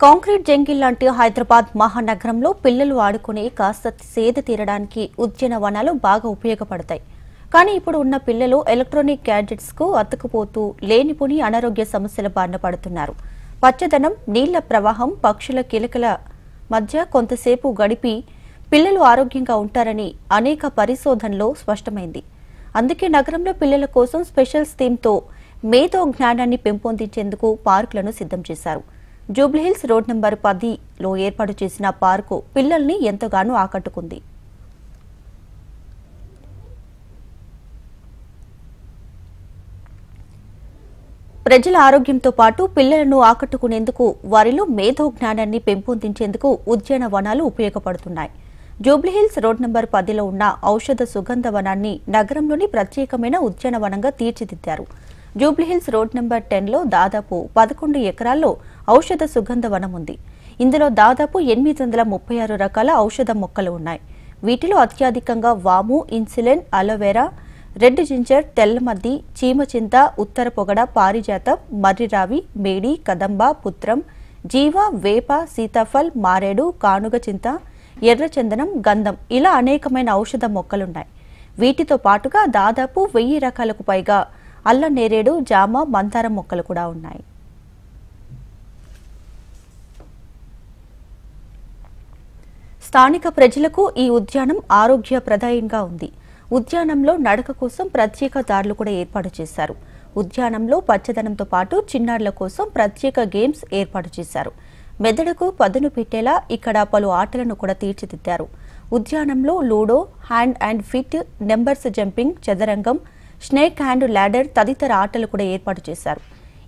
Concrete jungle లాంటి హైదరాబాద్ మహానగరంలో పిల్లలు ఆడుకునే కాస్త సేద తీరడానికి ఉద్యానవనాలు బాగా ఉపయోగపడతాయి. కానీ ఇప్పుడు ఉన్న పిల్లలు ఎలక్ట్రానిక్ గ్యాడ్జెట్స్ కు అతుకుపోతూ లేనిపోని అనారోగ్య సమస్యల బారిన పడుతున్నారు. పచ్చదనం, నీళ్ల ప్రవాహం, పక్షుల కిలకల మధ్య కొంతసేపు గడిపి పిల్లలు ఆరోగ్యంగా ఉంటారని అనేక పరిశోధనల్లో స్పష్టమైంది. అందుకే నగరంలో పిల్లల కోసం స్పెషల్ థీమ్తో మేధో జ్ఞానాన్ని పెంపొందించేందుకు పార్కులను సిద్ధం చేశారు. జూబ్లీహిల్స్ రోడ్ నంబర్ 10లో ఏర్పాటు చేసిన పార్కు పిల్లల్ని ఎంతగానో ఆకట్టుకుంది. ప్రజల ఆరోగ్యంతో పాటు పిల్లలను ఆకట్టుకునేందుకు వారిలో మేధో జ్ఞానాన్ని పెంపొందించేందుకు ఉద్యానవనాలు ఉపయోగపడుతున్నాయి. జూబ్లీహిల్స్ రోడ్ నంబర్ 10లో ఉన్న ఔషధ సుగంధ వనాన్ని నగరంలోని ప్రత్యేకమైన ఉద్యానవనంగా తీర్చిదిద్దారు. జూబ్లీహిల్స్ రోడ్ నంబర్ 10లో దాదాపు 11 ఎకరాల్లో ఔషధ సుగంధ వనం ఉంది. ఇందులో దాదాపు 836 రకాల ఔషధ మొక్కలు ఉన్నాయి. వీటిలో అత్యధికంగా వాము, ఇన్సులిన్, అలోవెరా, రెడ్ జింజర్, తెల్లమద్ది, చీమచింత, ఉత్తర పొగడ, పారిజాతం, మర్రిరావి, మేడి, కదంబ, పుత్రం, జీవ, వేప, సీతాఫల్, మారేడు, కానుగ చింత, ఎర్రచందనం, గంధం ఇలా అనేకమైన ఔషధ మొక్కలున్నాయి. వీటితో పాటుగా దాదాపు 1000 రకాలకు పైగా అల్ల నేరేడు, జామ, మందారం మొక్కలు కూడా ఉన్నాయి. స్థానిక ప్రజలకు ఈ ఉద్యానం ఆరోగ్యప్రదాయంగా ఉంది. ఉద్యానంలో నడక కోసం ప్రత్యేక దారులు కూడా ఏర్పాటు చేశారు. ఉద్యానంలో పచ్చదనంతో పాటు చిన్నారుల కోసం ప్రత్యేక గేమ్స్ ఏర్పాటు చేశారు. మెదడుకు పదును పెట్టేలా ఇక్కడ పలు ఆటలను కూడా తీర్చిదిద్దారు. ఉద్యానంలో Ludo, hand and fit, numbers jumping, చదరంగం, స్నేక్ హ్యాండ్ ల్యాడర్ తదితర ఆటలు కూడా ఏర్పాటు చేశారు.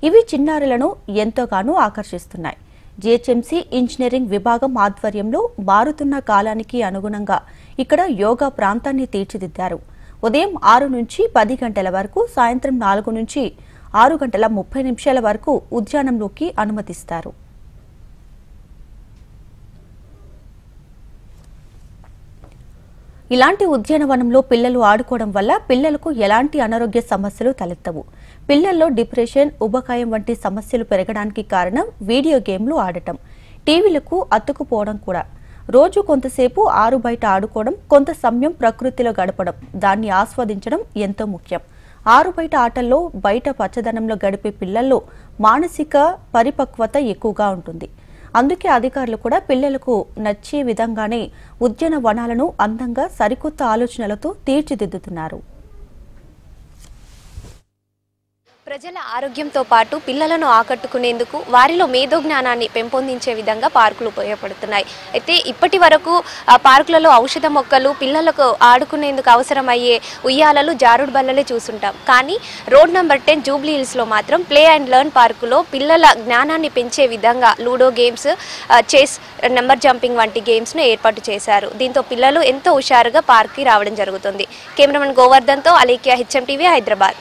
ఇవి చిన్నారులను ఎంతోగానో ఆకర్షిస్తున్నాయి. జీహెచ్ఎంసీ ఇంజనీరింగ్ విభాగం ఆధ్వర్యంలో మారుతున్న కాలానికి అనుగుణంగా ఇక్కడ యోగా ప్రాంతాన్ని తీర్చిదిద్దారు. ఉదయం 6 నుంచి 10 గంటల వరకు, సాయంత్రం 4 నుంచి 6 గంటల 30 నిమిషాల వరకు ఉద్యానంలోకి అనుమతిస్తారు. ఇలాంటి ఉద్యానవనంలో పిల్లలు ఆడుకోవడం వల్ల పిల్లలకు ఎలాంటి అనారోగ్య సమస్యలు తలెత్తవు. పిల్లల్లో డిప్రెషన్, ఉబకాయం వంటి సమస్యలు పెరగడానికి కారణం వీడియో గేమ్లు ఆడటం, టీవీలకు అతుక్కుపోవడం కూడా. రోజు కొంతసేపు ఆరు బయట ఆడుకోవడం, కొంత సమయం ప్రకృతిలో గడపడం, దాన్ని ఆస్వాదించడం ఎంతో ముఖ్యం. ఆరు బయట ఆటల్లో బయట పచ్చదనంలో గడిపే పిల్లల్లో మానసిక పరిపక్వత ఎక్కువగా ఉంటుంది. అందుకే అధికారులు కూడా పిల్లలకు నచ్చే విధంగానే ఉద్యానవనాలను అందంగా సరికొత్త ఆలోచనలతో తీర్చిదిద్దుతున్నారు. ప్రజల ఆరోగ్యంతో పాటు పిల్లలను ఆకట్టుకునేందుకు వారిలో మేధో జ్ఞానాన్ని పెంపొందించే విధంగా పార్కులు ఉపయోగపడుతున్నాయి. అయితే ఇప్పటి వరకు ఆ పార్కులలో ఔషధ మొక్కలు, పిల్లలకు ఆడుకునేందుకు అవసరమయ్యే ఉయ్యాలలు, జారుడు బల్లలే చూస్తుంటాం. కానీ రోడ్ నెంబర్ 10 జూబ్లీహిల్స్లో మాత్రం ప్లే అండ్ లెర్న్ పార్కులో పిల్లల జ్ఞానాన్ని పెంచే విధంగా ludo games, chess, number jumping వంటి గేమ్స్ను ఏర్పాటు చేశారు. దీంతో పిల్లలు ఎంతో హుషారుగా పార్క్కి రావడం జరుగుతుంది. కెమెరామెన్ గోవర్ధన్తో అలేఖ్య, హెచ్ఎం టీవీ, హైదరాబాద్.